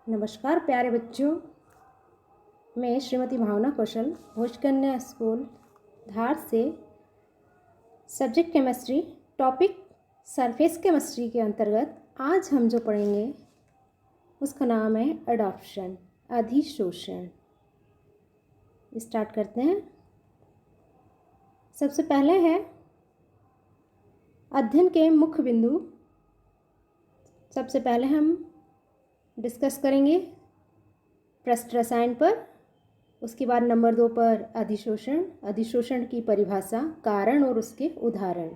नमस्कार प्यारे बच्चों, मैं श्रीमती भावना कौशल भोज कन्या स्कूल धार से subject chemistry topic surface chemistry के अंतर्गत आज हम जो पढ़ेंगे उसका नाम है एडॉप्शन, अधिशोषण। स्टार्ट करते हैं। सबसे पहले है अध्ययन के मुख्य बिंदु। सबसे पहले हम डिस्कस करेंगे पृष्ठ रसायन पर, उसके बाद नंबर 2 पर अधिशोषण, अधिशोषण की परिभाषा, कारण और उसके उदाहरण।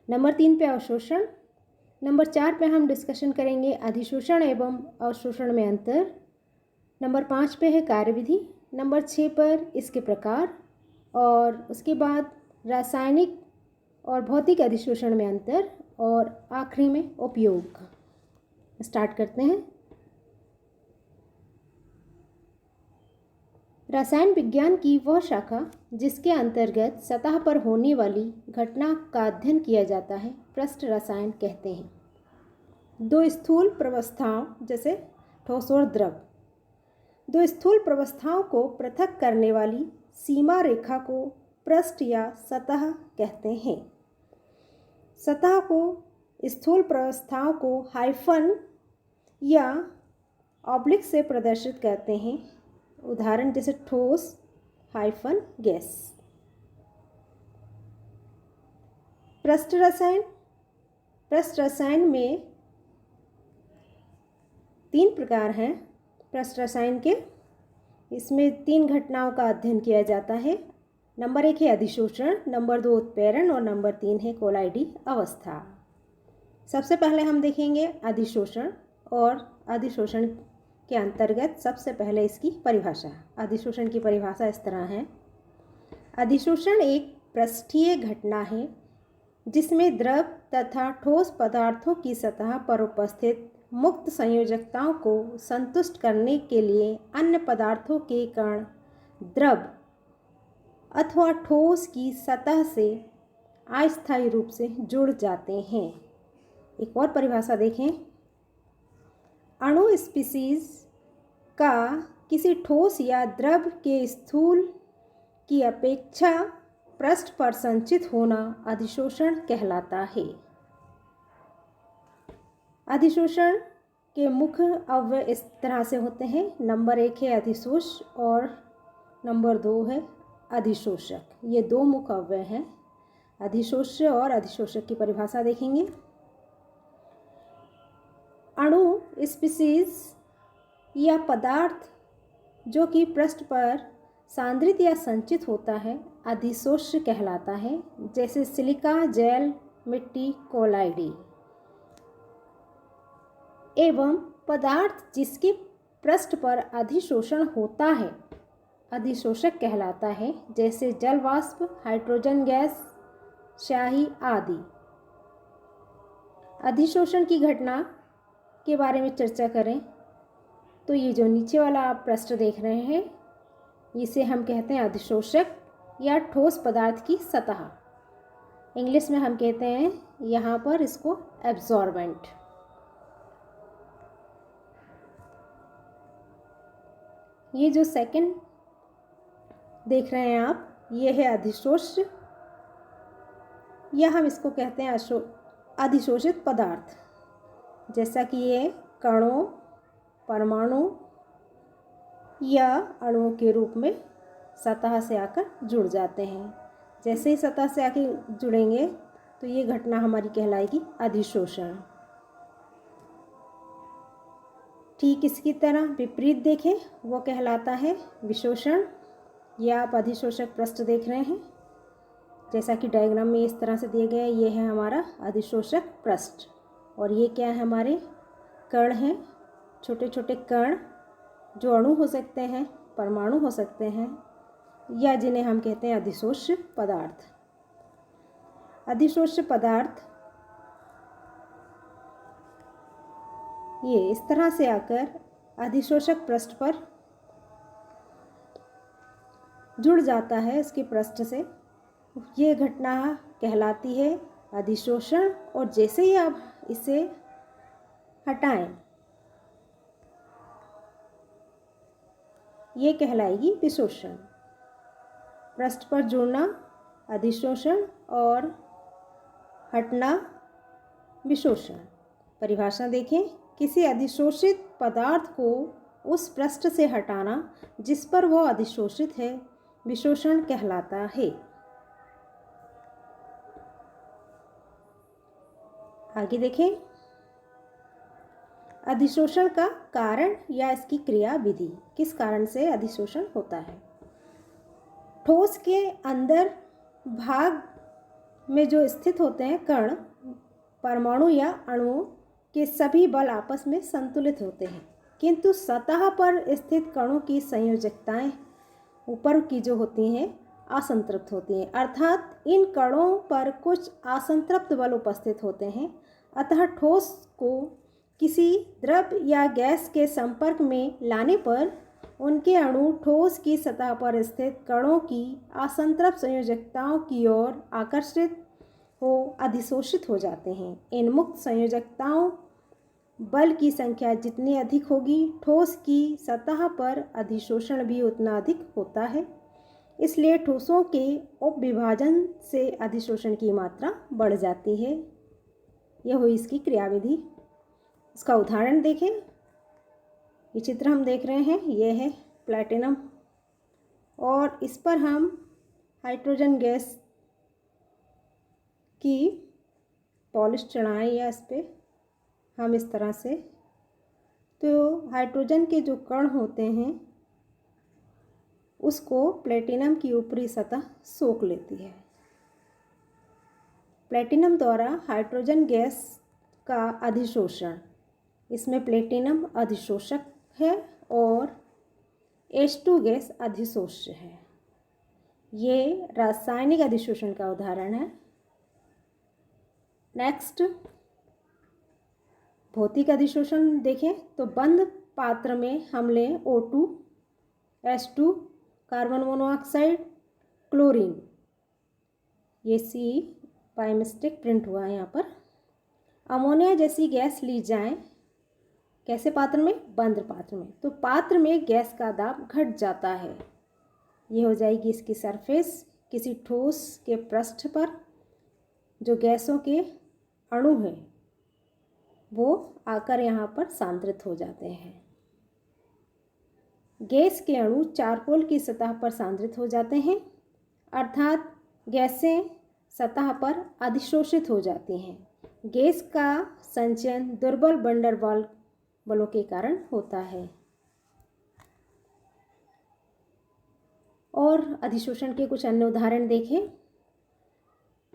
नंबर 3 पे अवशोषण। नंबर 4 पे हम डिस्कशन करेंगे अधिशोषण एवं अवशोषण में अंतर। नंबर 5 पे है कार्यविधि। नंबर 6 पर इसके प्रकार और उसके बाद रासायनिक और भौतिक अधिशोषण में अंतर और आखिरी में उपयोग। स्टार्ट करते हैं। रसायन विज्ञान की वह शाखा जिसके अंतर्गत सतह पर होने वाली घटना का अध्ययन किया जाता है पृष्ठ रसायन कहते हैं। दो स्थूल प्रवस्थाओं जैसे ठोस और द्रव, दो स्थूल प्रवस्थाओं को पृथक करने वाली सीमा रेखा को पृष्ठ या सतह कहते हैं। सतह को स्थूल प्रवस्थाओं को हाइफन या ऑब्लिक से प्रदर्शित करते हैं। उदाहरण जैसे ठोस हाइफन गैस। पृष्ठ रसायन, पृष्ठ रसायन में 3 प्रकार हैं पृष्ठ रसायन के। इसमें 3 घटनाओं का अध्ययन किया जाता है। नंबर 1 है अधिशोषण, नंबर 2 उत्प्रेरण और नंबर 3 है कोलाइडी अवस्था। सबसे पहले हम देखेंगे अधिशोषण, और अधिशोषण के अंतर्गत सबसे पहले इसकी परिभाषा। अधिशोषण की परिभाषा इस तरह है। अधिशोषण एक पृष्ठीय घटना है जिसमें द्रव तथा ठोस पदार्थों की सतह पर उपस्थित मुक्त संयोजकताओं को संतुष्ट करने के लिए अन्य पदार्थों के कण द्रव अथवा ठोस की सतह से अस्थायी रूप से जुड़ जाते हैं। एक और परिभाषा देखें। अणु स्पीसीज का किसी ठोस या द्रव के स्थूल की अपेक्षा पृष्ठ पर संचित होना अधिशोषण कहलाता है। अधिशोषण के मुख्य अवयव इस तरह से होते हैं। नंबर 1 है अधिशोष और नंबर 2 है अधिशोषक। ये 2 मुख्य अवयव हैं। अधिशोष्य और अधिशोषक की परिभाषा देखेंगे। अणु स्पीसीज या पदार्थ जो कि पृष्ठ पर सांद्रित या संचित होता है अधिशोष्य कहलाता है। जैसे सिलिका, जेल, मिट्टी, कोलाइडी। एवं पदार्थ जिसके पृष्ठ पर अधिशोषण होता है अधिशोषक कहलाता है। जैसे जल वाष्प, हाइड्रोजन गैस, स्याही आदि। अधिशोषण की घटना के बारे में चर्चा करें तो ये जो नीचे वाला आप पृष्ठ देख रहे हैं इसे हम कहते हैं अधिशोषक या ठोस पदार्थ की सतह। इंग्लिश में हम कहते हैं यहाँ पर इसको एब्जॉर्बेंट। ये जो सेकंड देख रहे हैं आप, ये है अधिशोष्य या हम इसको कहते हैं अधिशोषित पदार्थ। जैसा कि ये कणों, परमाणु या अणुओं के रूप में सतह से आकर जुड़ जाते हैं। जैसे ही सतह से आकर जुड़ेंगे तो ये घटना हमारी कहलाएगी अधिशोषण। ठीक इसकी तरह विपरीत देखें, वो कहलाता है विशोषण। यह आप अधिशोषक पृष्ठ देख रहे हैं जैसा कि डायग्राम में इस तरह से दिए गए। ये है हमारा अधिशोषक पृष्ठ और ये क्या है, हमारे कण हैं, छोटे छोटे कण जो अणु हो सकते हैं, परमाणु हो सकते हैं या जिन्हें हम कहते हैं अधिशोष्य पदार्थ। अधिशोष्य पदार्थ ये इस तरह से आकर अधिशोषक पृष्ठ पर जुड़ जाता है इसके पृष्ठ से। ये घटना कहलाती है अधिशोषण। और जैसे ही आप इसे हटाएं ये कहलाएगी विशोषण। पृष्ठ पर जुड़ना अधिशोषण और हटना विशोषण। परिभाषा देखें, किसी अधिशोषित पदार्थ को उस पृष्ठ से हटाना जिस पर वह अधिशोषित है विशोषण कहलाता है। आगे देखें, अधिशोषण का कारण या इसकी क्रिया विधि। किस कारण से अधिशोषण होता है? ठोस के अंदर भाग में जो स्थित होते हैं कण, परमाणु या अणुओं के सभी बल आपस में संतुलित होते हैं, किंतु सतह पर स्थित कणों की संयोजकताएं ऊपर की जो होती हैं असंतृप्त होती हैं, अर्थात इन कणों पर कुछ असंतृप्त बल उपस्थित होते हैं। अतः ठोस को किसी द्रव या गैस के संपर्क में लाने पर उनके अणु ठोस की सतह पर स्थित कणों की असंतृप्त संयोजकताओं की ओर आकर्षित हो अधिशोषित हो जाते हैं। इन मुक्त संयोजकताओं बल की संख्या जितनी अधिक होगी, ठोस की सतह पर अधिशोषण भी उतना अधिक होता है। इसलिए ठोसों के उपविभाजन से अधिशोषण की मात्रा बढ़ जाती है। यह हुई इसकी क्रियाविधि। इसका उदाहरण देखें। ये चित्र हम देख रहे हैं, यह है प्लैटिनम और इस पर हम हाइड्रोजन गैस की पॉलिश चढ़ाएं या इस पर हम इस तरह से, तो हाइड्रोजन के जो कण होते हैं उसको प्लैटिनम की ऊपरी सतह सोख लेती है। प्लैटिनम द्वारा हाइड्रोजन गैस का अधिशोषण, इसमें प्लैटिनम अधिशोषक है और H2 गैस अधिशोष्य है। ये रासायनिक अधिशोषण का उदाहरण है। नेक्स्ट, भौतिक अधिशोषण देखें तो बंद पात्र में हम लें O2, H2, carbon monoxide, chlorine, ये C बाय मिस्टेक प्रिंट हुआ है यहाँ पर, अमोनिया जैसी गैस ली जाए। कैसे पात्र में? बंद पात्र में। तो पात्र में गैस का दाब घट जाता है। ये हो जाएगी इसकी सरफेस। किसी ठोस के पृष्ठ पर जो गैसों के अणु हैं वो आकर यहाँ पर सांद्रित हो जाते हैं। गैस के अणु चारकोल की सतह पर सांद्रित हो जाते हैं, अर्थात गैसें सतह पर अधिशोषित हो जाती हैं। गैस का संचयन दुर्बल वैन डेर वाल्स बलों के कारण होता है। और अधिशोषण के कुछ अन्य उदाहरण देखें।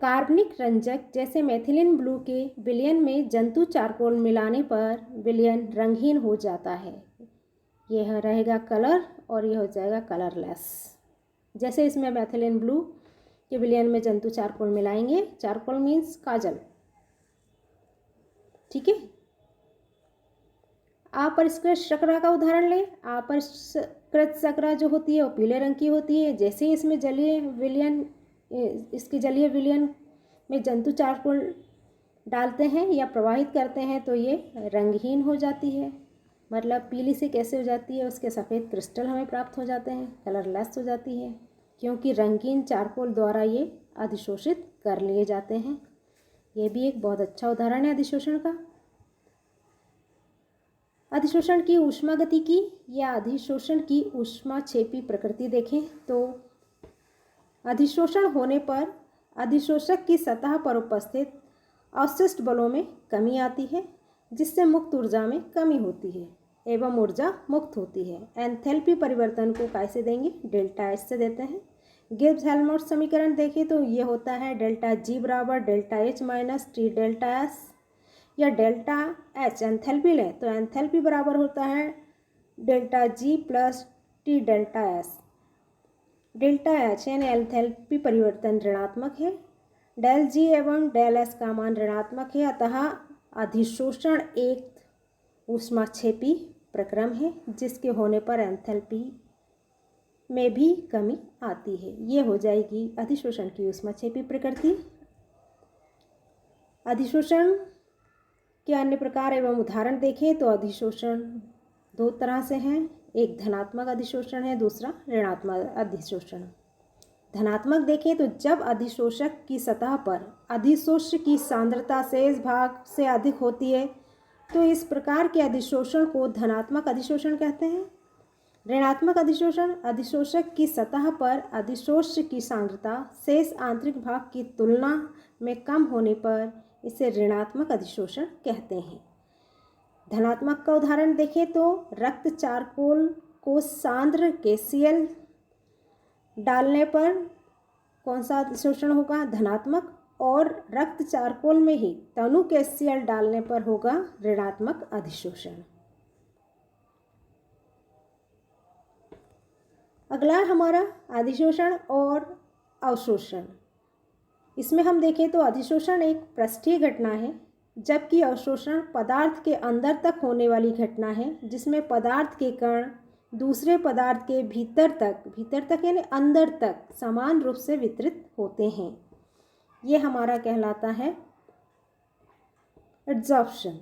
कार्बनिक रंजक जैसे मेथिलीन ब्लू के विलयन में जंतु चारकोल मिलाने पर विलयन रंगहीन हो जाता है। यह रहेगा कलर और यह हो जाएगा कलरलेस। जैसे इसमें मेथिलीन ब्लू के विलयन में जंतु चारकोल मिलाएंगे, चारकोल मीन्स काजल, ठीक है। अपरिष्कृत शर्करा का उदाहरण लें। अपरिष्कृत शर्करा जो होती है वो पीले रंग की होती है। जैसे ही इसमें जलीय विलयन, इसके जलीय विलयन में जंतु चारकोल डालते हैं या प्रवाहित करते हैं तो ये रंगहीन हो जाती है। मतलब पीली से कैसे हो जाती है, उसके सफ़ेद क्रिस्टल हमें प्राप्त हो जाते हैं, कलरलेस हो जाती है, क्योंकि रंगीन चारकोल द्वारा ये अधिशोषित कर लिए जाते हैं। ये भी एक बहुत अच्छा उदाहरण है अधिशोषण का। अधिशोषण की ऊष्मागतिकी या अधिशोषण की ऊष्माक्षेपी प्रकृति देखें तो अधिशोषण होने पर अधिशोषक की सतह पर उपस्थित अवशिष्ट बलों में कमी आती है, जिससे मुक्त ऊर्जा में कमी होती है एवं ऊर्जा मुक्त होती है। एंथैल्पी परिवर्तन को कैसे देंगे? डेल्टा एच से देते हैं। गिब्स हेल्महोल्ट्ज समीकरण देखें तो ये होता है डेल्टा जी बराबर delta H minus T delta S, या डेल्टा एच एंथैल्पी लें तो एंथैल्पी बराबर होता है delta G plus T delta S. Delta H यानी एंथैल्पी परिवर्तन ऋणात्मक है, डेल जी एवं डेल एस का मान ऋणात्मक है, अतः अधिशोषण एक ऊष्माक्षेपी प्रक्रम है जिसके होने पर एंथैल्पी में भी कमी आती है। ये हो जाएगी अधिशोषण की ऊष्माक्षेपी प्रकृति। अधिशोषण के अन्य प्रकार एवं उदाहरण देखें तो अधिशोषण दो तरह से हैं। एक धनात्मक अधिशोषण है, दूसरा ऋणात्मक अधिशोषण। धनात्मक देखें तो जब अधिशोषक की सतह पर अधिशोष्य की सांद्रता शेष भाग से अधिक होती है तो इस प्रकार के अधिशोषण को धनात्मक अधिशोषण कहते हैं। ऋणात्मक अधिशोषण अधिशोषक की सतह पर अधिशोष्य की सांद्रता शेष आंतरिक भाग की तुलना में कम होने पर इसे ऋणात्मक अधिशोषण कहते हैं। धनात्मक का उदाहरण देखें तो रक्त चारकोल को सांद्र KCl डालने पर कौन सा अधिशोषण होगा? धनात्मक। और रक्त चारकोल में ही तनु KCl डालने पर होगा ऋणात्मक अधिशोषण। अगला हमारा अधिशोषण और अवशोषण। इसमें हम देखें तो अधिशोषण एक पृष्ठीय घटना है, जबकि अवशोषण पदार्थ के अंदर तक होने वाली घटना है, जिसमें पदार्थ के कण दूसरे पदार्थ के भीतर तक यानी अंदर तक समान रूप से वितरित होते हैं। ये हमारा कहलाता है एड्सॉर्प्शन।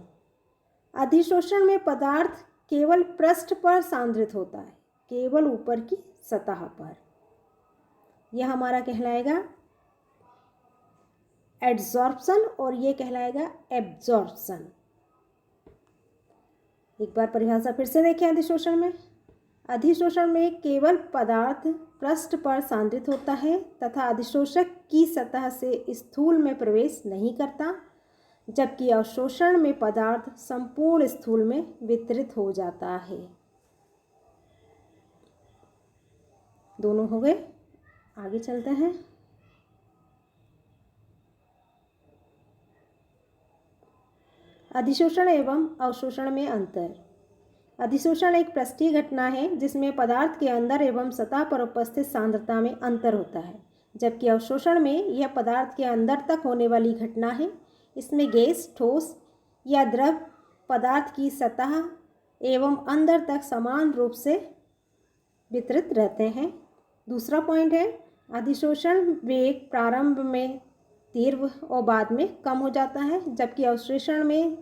अधिशोषण में पदार्थ केवल पृष्ठ पर सांद्रित होता है, केवल ऊपर की सतह पर। यह हमारा कहलाएगा एड्सॉर्प्शन और ये कहलाएगा एब्जॉर्प्शन। एक बार परिभाषा फिर से देखें अधिशोषण में। अधिशोषण में केवल पदार्थ पृष्ठ पर सांद्रित होता है तथा अधिशोषक की सतह से स्थूल में प्रवेश नहीं करता, जबकि अवशोषण में पदार्थ संपूर्ण स्थूल में वितरित हो जाता है। दोनों हो गए, आगे चलते हैं। अधिशोषण एवं अवशोषण में अंतर। अधिशोषण एक पृष्ठीय घटना है जिसमें पदार्थ के अंदर एवं सतह पर उपस्थित सांद्रता में अंतर होता है, जबकि अवशोषण में यह पदार्थ के अंदर तक होने वाली घटना है। इसमें गैस, ठोस या द्रव पदार्थ की सतह एवं अंदर तक समान रूप से वितरित रहते हैं। दूसरा पॉइंट है अधिशोषण वेग प्रारंभ में तीव्र और बाद में कम हो जाता है, जबकि अवशोषण में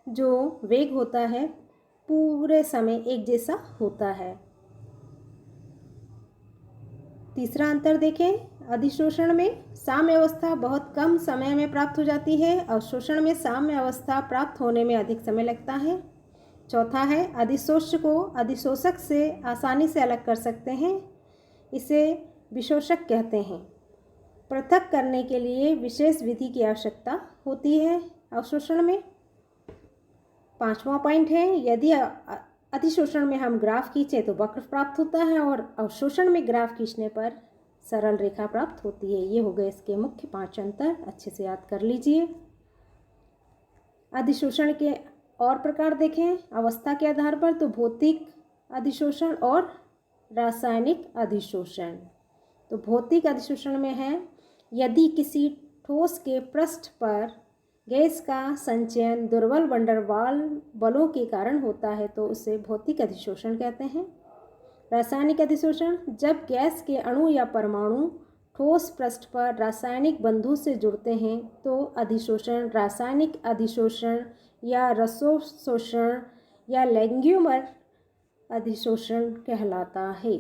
जो वेग होता है पूरे समय एक जैसा होता है। तीसरा अंतर देखें, अधिशोषण में साम्य अवस्था बहुत कम समय में प्राप्त हो जाती है, अवशोषण में साम्य अवस्था प्राप्त होने में अधिक समय लगता है। चौथा है अधिशोष्य को अधिशोषक से आसानी से अलग कर सकते हैं, इसे विशोषक कहते हैं। पृथक करने के लिए विशेष विधि की आवश्यकता होती है अवशोषण में। पांचवा पॉइंट है यदि अधिशोषण में हम ग्राफ खींचें तो वक्र प्राप्त होता है और अवशोषण में ग्राफ खींचने पर सरल रेखा प्राप्त होती है। ये हो गए इसके मुख्य 5 अंतर, अच्छे से याद कर लीजिए। अधिशोषण के और प्रकार देखें अवस्था के आधार पर तो भौतिक अधिशोषण और रासायनिक अधिशोषण। तो भौतिक अधिशोषण में है यदि किसी ठोस के पृष्ठ पर गैस का संचयन दुर्बल वैन डर वाल बलों के कारण होता है तो उसे भौतिक अधिशोषण कहते हैं। रासायनिक अधिशोषण जब गैस के अणु या परमाणु ठोस पृष्ठ पर रासायनिक बंधु से जुड़ते हैं तो अधिशोषण रासायनिक अधिशोषण या रसोशोषण या लेग्यूमर अधिशोषण कहलाता है।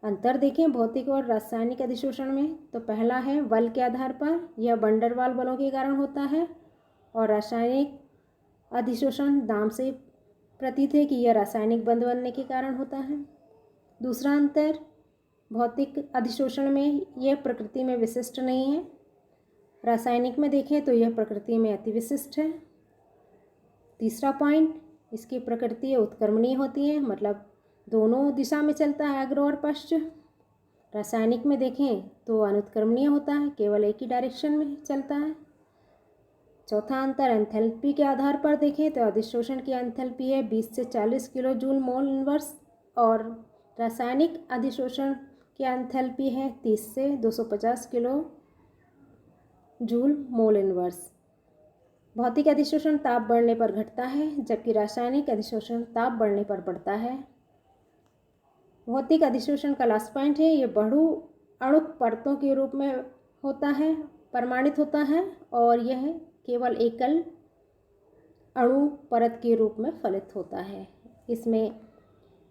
अंतर देखें भौतिक और रासायनिक अधिशोषण में तो पहला है बल के आधार पर, यह वैन डर वाल बलों के कारण होता है, और रासायनिक अधिशोषण नाम से प्रतीत है कि यह रासायनिक बंध बनने के कारण होता है। दूसरा अंतर भौतिक अधिशोषण में यह प्रकृति में विशिष्ट नहीं है, रासायनिक में देखें तो यह प्रकृति में अति विशिष्ट है। तीसरा पॉइंट इसकी प्रकृति उत्क्रमणीय होती है, मतलब दोनों दिशा में चलता है, अग्र और पश्च। रासायनिक में देखें तो अनुत्क्रमणीय होता है, केवल एक ही डायरेक्शन में चलता है। चौथा अंतर एंथैल्पी के आधार पर देखें तो अधिशोषण की एंथैल्पी है 20 से 40 किलो जूल मोल इनवर्स और रासायनिक अधिशोषण की एंथैल्पी है 30 से 250 किलो जूल मोल इनवर्स। भौतिक अधिशोषण ताप बढ़ने पर घटता है, जबकि रासायनिक अधिशोषण ताप बढ़ने पर बढ़ता है। भौतिक अधिशोषण का लास्ट पॉइंट है ये बहु अणुक परतों के रूप में होता है, परमाणित होता है, और यह केवल एकल अणु परत के रूप में फलित होता है। इसमें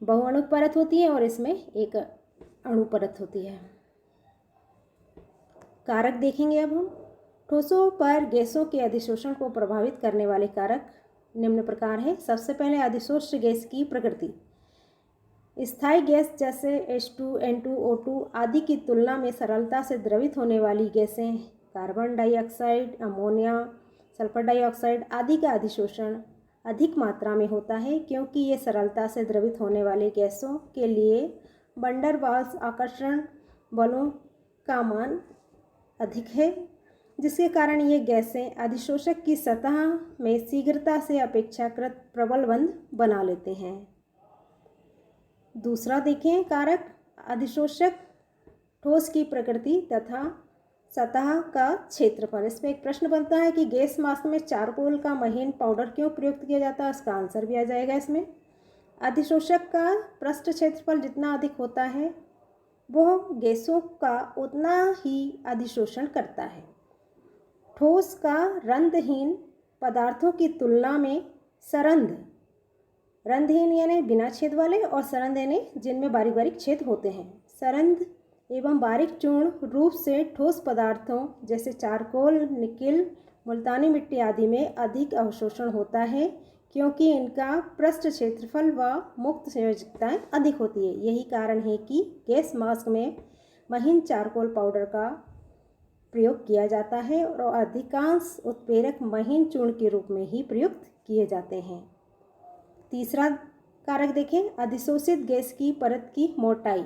बहुअणुक परत होती है और इसमें एक अणु परत होती है। कारक देखेंगे अब हम। ठोसों पर गैसों के अधिशोषण को प्रभावित करने वाले कारक निम्न प्रकार हैं। सबसे पहले अधिशोष्य गैस की प्रकृति। स्थायी गैस जैसे H2, N2, O2 आदि की तुलना में सरलता से द्रवित होने वाली गैसें carbon dioxide, ammonia, sulphur dioxide आदि का अधिशोषण अधिक मात्रा में होता है, क्योंकि ये सरलता से द्रवित होने वाले गैसों के लिए वैन डर वाल्स आकर्षण बलों का मान अधिक है, जिसके कारण ये गैसें अधिशोषक की सतह में शीघ्रता से अपेक्षाकृत प्रबल बंध बना लेते हैं। दूसरा देखें कारक अधिशोषक ठोस की प्रकृति तथा सतह का क्षेत्रफल। इसमें एक प्रश्न बनता है कि गैस मास्क में चारकोल का महीन पाउडर क्यों प्रयुक्त किया जाता है, उसका आंसर भी आ जाएगा इसमें। अधिशोषक का पृष्ठ क्षेत्रफल जितना अधिक होता है वह गैसों का उतना ही अधिशोषण करता है। ठोस का रंध्रहीन पदार्थों की तुलना में सरंध्र, रंध्रहीन यानी बिना छेद वाले, और सरंध्र यानी जिनमें बारीक बारीक छेद होते हैं। सरंध्र एवं बारीक चूर्ण रूप से ठोस पदार्थों जैसे चारकोल, निकिल, मुल्तानी मिट्टी आदि में अधिक अवशोषण होता है, क्योंकि इनका पृष्ठ क्षेत्रफल व मुक्त संयोजकताएं अधिक होती है। यही कारण है कि गैस मास्क में महीन चारकोल पाउडर का प्रयोग किया जाता है और अधिकांश उत्प्रेरक महीन चूर्ण के रूप में ही प्रयुक्त किए जाते हैं। तीसरा कारक देखें, अधिशोषित गैस की परत की मोटाई।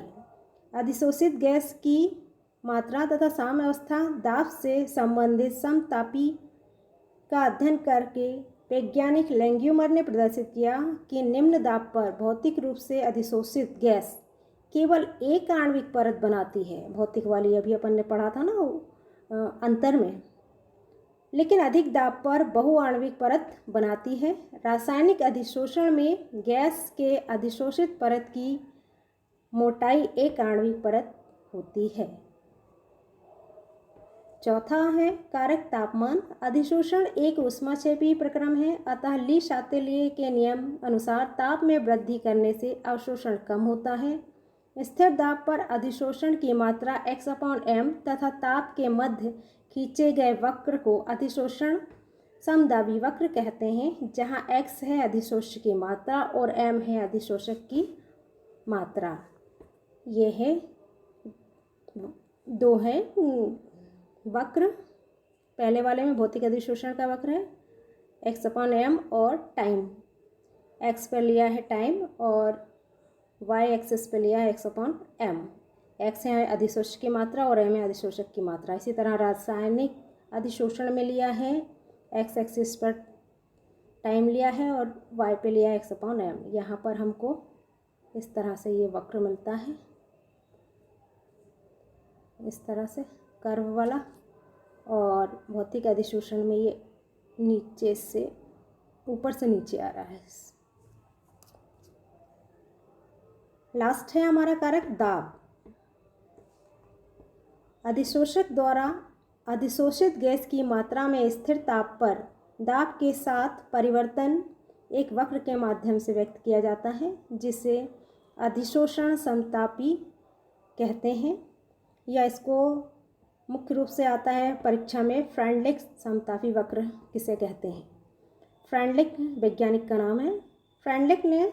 अधिशोषित गैस की मात्रा तथा साम्यावस्था दाब से संबंधित समतापी का अध्ययन करके वैज्ञानिक लैंग्यूमर ने प्रदर्शित किया कि निम्न दाब पर भौतिक रूप से अधिशोषित गैस केवल एक आणविक परत बनाती है। भौतिक वाली अभी अपन ने पढ़ा था ना अंतर में, लेकिन अधिक दाब पर बहुआण्विक परत बनाती है। रासायनिक अधिशोषण में गैस के अधिशोषित परत की मोटाई एक आणविक परत होती है। चौथा है कारक तापमान। अधिशोषण एक ऊष्माक्षेपी प्रक्रम है, अतः ली शातेलिए के नियम अनुसार ताप में वृद्धि करने से अवशोषण कम होता है। स्थिर दाब पर अधिशोषण की मात्रा x/m तथा ताप के मध्य खींचे गए वक्र को अधिशोषण समदाबी वक्र कहते हैं, जहाँ x है अधिशोष्य की मात्रा और m है अधिशोषक की मात्रा। ये है दो है वक्र। पहले वाले में भौतिक अधिशोषण का वक्र है x/m और टाइम, x पर लिया है टाइम और y एक्सिस पे लिया है x/m। x है अधिशोषक की मात्रा और m है अधिशोषक की मात्रा। इसी तरह रासायनिक अधिशोषण में लिया है x एक्सिस पर टाइम लिया है और y पे लिया है x/m। यहाँ पर हमको इस तरह से ये वक्र मिलता है, इस तरह से कर्व वाला, और भौतिक अधिशोषण में ये नीचे से ऊपर से नीचे आ रहा है। लास्ट है हमारा कारक दाब। अधिशोषक द्वारा अधिशोषित गैस की मात्रा में स्थिर ताप पर दाब के साथ परिवर्तन एक वक्र के माध्यम से व्यक्त किया जाता है, जिसे अधिशोषण समतापी कहते हैं, या इसको मुख्य रूप से आता है परीक्षा में फ्रेंडलिक समतापी वक्र किसे कहते हैं। फ्रेंडलिक वैज्ञानिक का नाम है। फ्रेंडलिक ने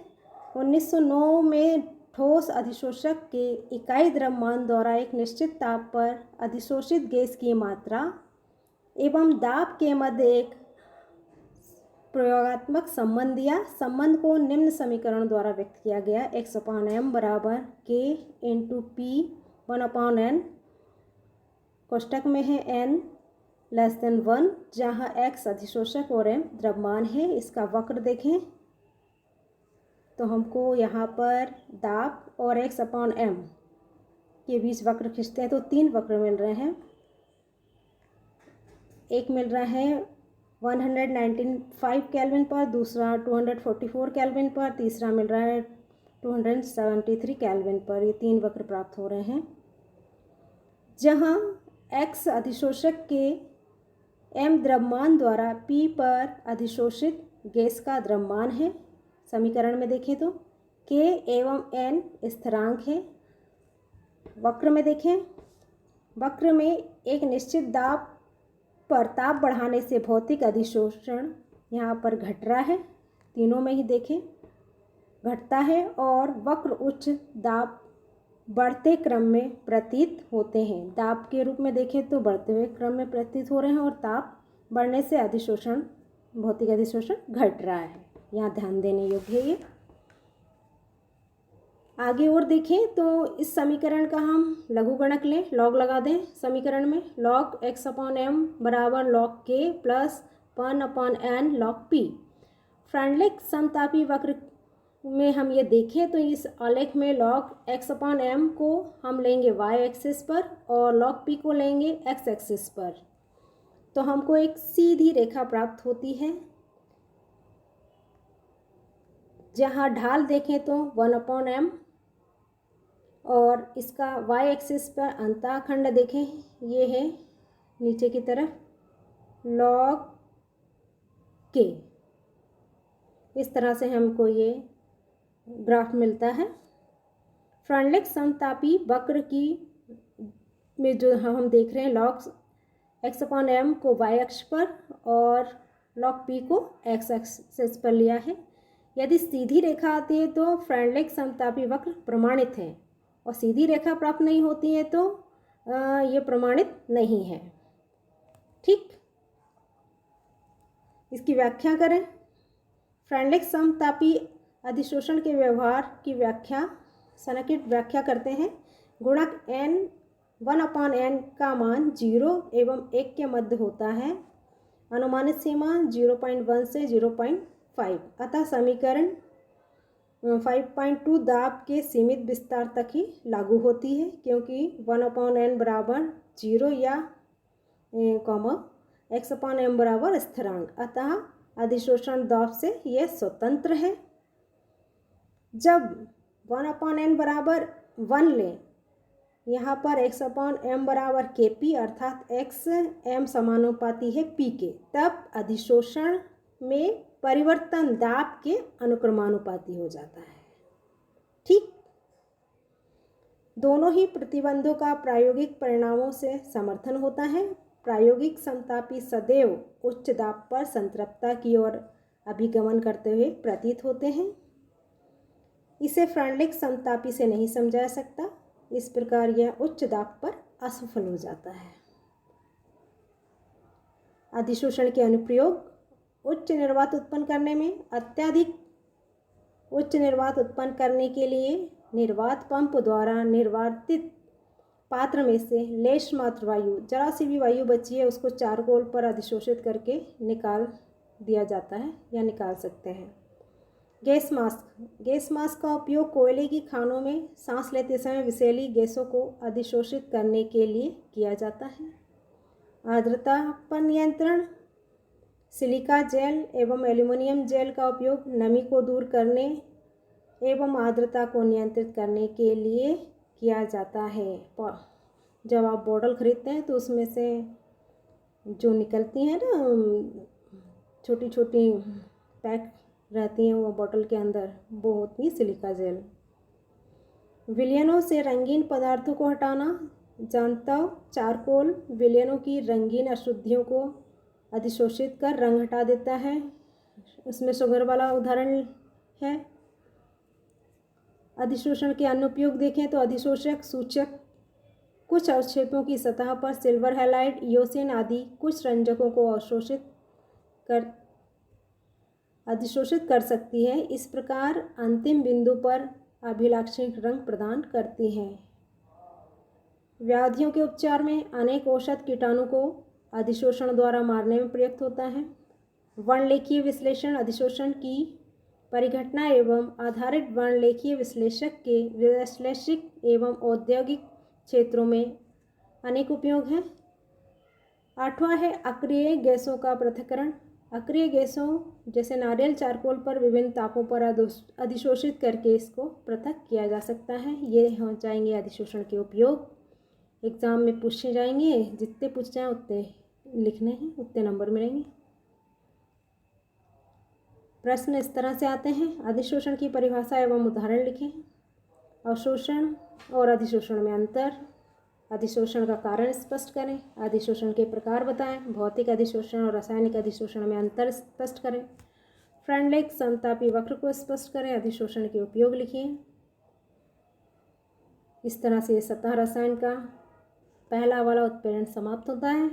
1909 में ठोस अधिशोषक के इकाई द्रव्यमान द्वारा एक निश्चित ताप पर अधिशोषित गैस की मात्रा एवं दाब के मध्य एक प्रयोगात्मक संबंध दिया। संबंध को निम्न समीकरण द्वारा व्यक्त किया गया, x/m बराबर k × p/n, कोष्टक में है n < 1, जहाँ x अधिशोषक और m द्रव्यमान है। इसका वक्र देखें तो हमको यहाँ पर दाब और x/m के बीच वक्र खींचते हैं तो 3 वक्र मिल रहे हैं। एक मिल रहा है 195 केल्विन पर, दूसरा 244 केल्विन पर, तीसरा मिल रहा है 273 केल्विन पर। ये 3 वक्र प्राप्त हो रहे हैं, जहाँ x अधिशोषक के m द्रव्यमान द्वारा p पर अधिशोषित गैस का द्रव्यमान है। समीकरण में देखें तो K एवं N स्थिरांक है। वक्र में देखें, वक्र में एक निश्चित दाब पर ताप बढ़ाने से भौतिक अधिशोषण यहाँ पर घट रहा है, तीनों में ही देखें घटता है, और वक्र उच्च दाब बढ़ते क्रम में प्रतीत होते हैं। दाब के रूप में देखें तो बढ़ते हुए क्रम में प्रतीत हो रहे हैं, और ताप बढ़ने से अधिशोषण, भौतिक अधिशोषण घट रहा है। यहाँ ध्यान देने योग्य है ये। आगे और देखें तो इस समीकरण का हम लघुगणक लें, लॉग लगा दें समीकरण में। लॉग x/m बराबर log k plus 1/n log p। Freundlich समतापी वक्र में हम ये देखें तो इस आलेख में लॉग x/m को हम लेंगे y एक्सिस पर और लॉग p को लेंगे x एक्सिस पर, तो हमको एक सीधी रेखा प्राप्त होती है। जहाँ ढाल देखें तो 1/m और इसका y एक्सिस पर अंतःखंड देखें, ये है नीचे की तरफ लॉग k। इस तरह से हमको ये ग्राफ मिलता है। फ्रेंडलिक समतापी वक्र की में जो हम देख रहे हैं लॉग x/m को y अक्ष पर और लॉग p को x एक्सिस पर लिया है। यदि सीधी रेखा आती है तो फ्रेंडलिक समतापी वक्र प्रमाणित है, और सीधी रेखा प्राप्त नहीं होती है तो ये प्रमाणित नहीं है। ठीक, इसकी व्याख्या करें। फ्रेंडलिक समतापी अधिशोषण के व्यवहार की व्याख्या संकेत व्याख्या करते हैं। गुणक n 1/n का मान 0 एवं 1 के मध्य होता है। अनुमानित सीमा 0.1 से 0.5, अतः समीकरण 5.2 दाब के सीमित विस्तार तक ही लागू होती है, क्योंकि 1/n बराबर 0 या x/m बराबर स्थिरांक, अतः अधिशोषण दाब से यह स्वतंत्र है। जब 1/n बराबर 1 लें, यहाँ पर x/m बराबर kp अर्थात x/m समानुपाती है p के, तब अधिशोषण में परिवर्तन दाब के अनुक्रमानुपाती हो जाता है। ठीक, दोनों ही प्रतिबंधों का प्रायोगिक परिणामों से समर्थन होता है। प्रायोगिक समतापी सदैव उच्च दाब पर संतृप्तता की ओर अभिगमन करते हुए प्रतीत होते हैं। इसे फ्रेंडलिक समतापी से नहीं समझा जा सकता, इस प्रकार यह उच्च दाब पर असफल हो जाता है। अधिशोषण के अनुप्रयोग उच्च निर्वात उत्पन्न करने में। अत्यधिक उच्च निर्वात उत्पन्न करने के लिए निर्वात पंप द्वारा निर्वातित पात्र में से लेश मात्र वायु, जरा सी भी वायु बची है उसको चारकोल पर अधिशोषित करके निकाल दिया जाता है या निकाल सकते हैं। Gas mask. गैस मास्क का उपयोग कोयले की खानों में सांस लेते समय विषैली गैसों को अधिशोषित करने के लिए किया जाता है। आर्द्रता पर नियंत्रण। सिलिका जेल एवं एल्युमिनियम जेल का उपयोग नमी को दूर करने एवं आर्द्रता को नियंत्रित करने के लिए किया जाता है। जब आप बॉटल खरीदते हैं तो उसमें से जो निकलती हैं ना छोटी छोटी पैक रहती हैं वो बॉटल के अंदर, वो होती है सिलिका जेल। विलयनों से रंगीन पदार्थों को हटाना। जानता चारकोल विलयनों की रंगीन अशुद्धियों को अधिशोषित कर रंग हटा देता है। उसमें शुगर वाला उदाहरण है। अधिशोषण के अन्य उपयोग देखें तो अधिशोषक सूचक कुछ अवक्षेपों की सतह पर सिल्वर हैलाइड, इयोसिन आदि कुछ रंजकों को अधिशोषित कर सकती है। इस प्रकार अंतिम बिंदु पर अभिलाक्षणिक रंग प्रदान करती हैं। व्याधियों के उपचार में अनेक औषध कीटाणु को अधिशोषण द्वारा मारने में प्रयुक्त होता है। वर्णलेखीय विश्लेषण अधिशोषण की परिघटना एवं आधारित वर्णलेखीय विश्लेषक के वैश्लेषिक एवं औद्योगिक क्षेत्रों में अनेक उपयोग हैं। 8वां है अक्रिय गैसों का पृथक्करण। अक्रिय गैसों जैसे नारियल चारकोल पर विभिन्न तापों पर अधिशोषित करके इसको पृथक किया जा सकता है। ये हो जाएंगे अधिशोषण के उपयोग। एग्ज़ाम में पूछे जाएंगे, जितने पूछ जाएँ उतने लिखने हैं, उतने नंबर मिलेंगे। प्रश्न इस तरह से आते हैं। अधिशोषण की परिभाषा एवं उदाहरण लिखें। अवशोषण और अधिशोषण में अंतर। अधिशोषण का कारण स्पष्ट करें। अधिशोषण के प्रकार बताएं। भौतिक अधिशोषण और रासायनिक अधिशोषण में अंतर स्पष्ट करें। फ्रेंडलिक समतापी वक्र को स्पष्ट करें। अधिशोषण के उपयोग लिखिए। इस तरह से सतह रसायन का पहला वाला उत्प्रेरण समाप्त होता है।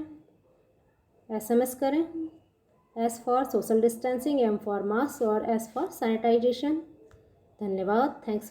SMS करें। S for social distancing, M for mask और S फॉर सैनिटाइजेशन। धन्यवाद। थैंक्स।